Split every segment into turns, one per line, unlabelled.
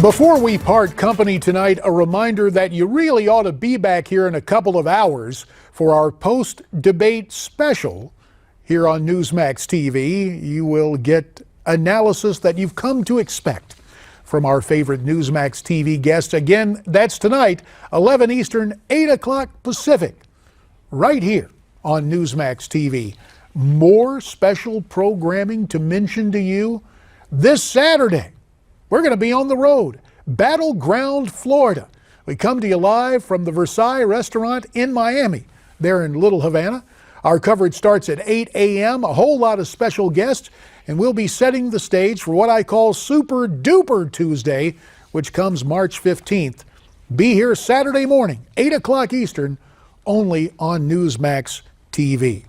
Before we part company tonight, a reminder that you really ought to be back here in a couple of hours for our post-debate special here on Newsmax TV. You will get analysis that you've come to expect from our favorite Newsmax TV guests. Again, that's tonight, 11 Eastern, 8 o'clock Pacific, right here on Newsmax TV. More special programming to mention to you this Saturday. We're going to be on the road, Battleground, Florida. We come to you live from the Versailles restaurant in Miami, there in Little Havana. Our coverage starts at 8 a.m., a whole lot of special guests, and we'll be setting the stage for what I call Super Duper Tuesday, which comes March 15th. Be here Saturday morning, 8 o'clock Eastern, only on Newsmax TV.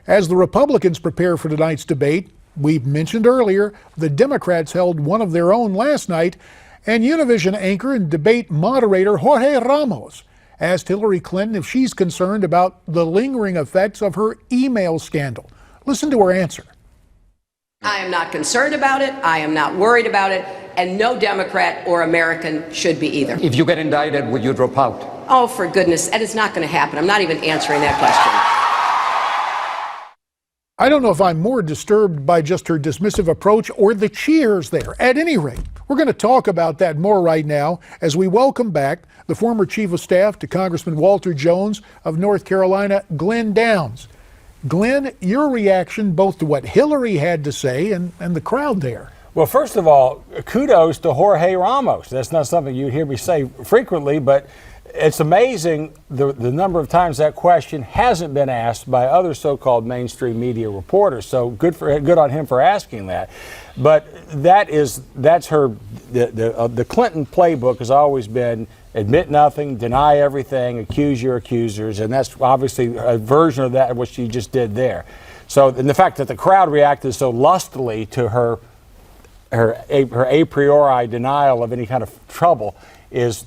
As the Republicans prepare for tonight's debate, we've mentioned earlier, the Democrats held one of their own last night, and Univision anchor and debate moderator Jorge Ramos asked Hillary Clinton if she's concerned about the lingering effects of her email scandal. Listen to her answer.
I am not concerned about it. I am not worried about it. And no Democrat or American should be either.
If you get indicted, would you drop out?
Oh, for goodness, that is not going to happen. I'm not even answering that question.
I don't know if I'm more disturbed by just her dismissive approach or the cheers there. At any rate, we're going to talk about that more right now as we welcome back the former Chief of Staff to Congressman Walter Jones of North Carolina, Glen Downs. Glen, your reaction both to what Hillary had to say and the crowd there.
Well, first of all, kudos to Jorge Ramos. That's not something you hear me say frequently, but it's amazing the number of times that question hasn't been asked by other so-called mainstream media reporters. So good on him for asking that. But that's her. The Clinton playbook has always been admit nothing, deny everything, accuse your accusers, and that's obviously a version of that what she just did there. So, and the fact that the crowd reacted so lustily to her a priori denial of any kind of trouble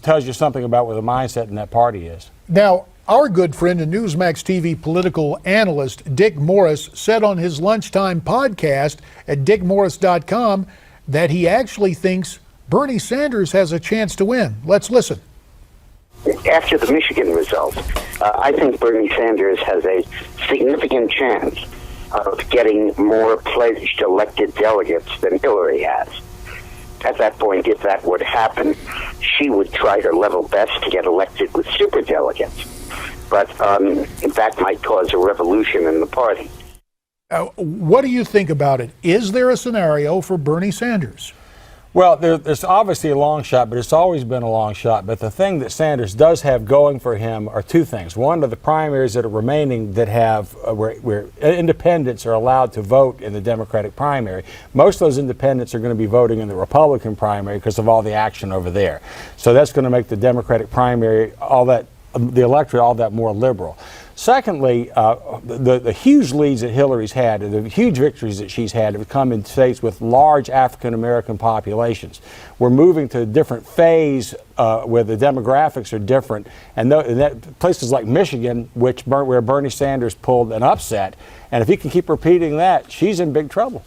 tells you something about where the mindset in that party is.
Now, our good friend and Newsmax TV political analyst Dick Morris said on his lunchtime podcast at dickmorris.com that he actually thinks Bernie Sanders has a chance to win. Let's listen.
After the Michigan results, I think Bernie Sanders has a significant chance of getting more pledged elected delegates than Hillary has. At that point, if that would happen, she would try her level best to get elected with superdelegates. But that might cause a revolution in the party.
What do you think about it? Is there a scenario for Bernie Sanders?
Well, there's obviously a long shot, but it's always been a long shot. But the thing that Sanders does have going for him are two things. One are the primaries that are remaining that have where independents are allowed to vote in the Democratic primary. Most of those independents are going to be voting in the Republican primary because of all the action over there. So that's going to make the Democratic primary the electorate all that more liberal. Secondly, the huge leads that Hillary's had, and the huge victories that she's had have come in states with large African-American populations. We're moving to a different phase where the demographics are different, and places like Michigan, where Bernie Sanders pulled an upset, and if he can keep repeating that, she's in big trouble.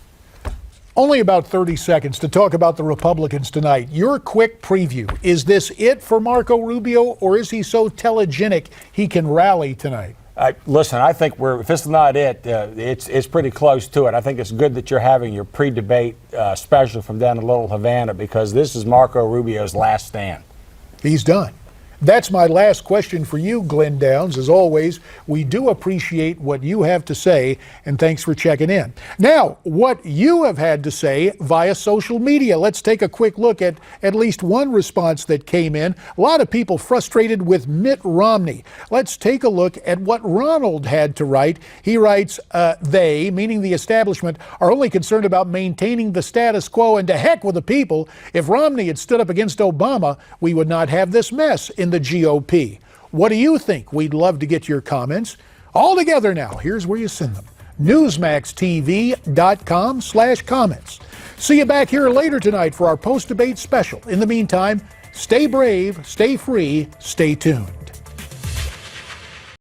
Only about 30 seconds to talk about the Republicans tonight. Your quick preview. Is this it for Marco Rubio, or is he so telegenic he can rally tonight?
Listen, I think if this is not it, it's pretty close to it. I think it's good that you're having your pre-debate special from down in Little Havana because this is Marco Rubio's last stand.
He's done. That's my last question for you, Glen Downs. As always, we do appreciate what you have to say, and thanks for checking in. Now, what you have had to say via social media. Let's take a quick look at least one response that came in. A lot of people frustrated with Mitt Romney. Let's take a look at what Ronald had to write. He writes, they, meaning the establishment, are only concerned about maintaining the status quo, and to heck with the people. If Romney had stood up against Obama, we would not have this mess in the GOP. What do you think? We'd love to get your comments. All together now, here's where you send them. Newsmaxtv.com/comments. See you back here later tonight for our post-debate special. In the meantime, stay brave, stay free, stay tuned.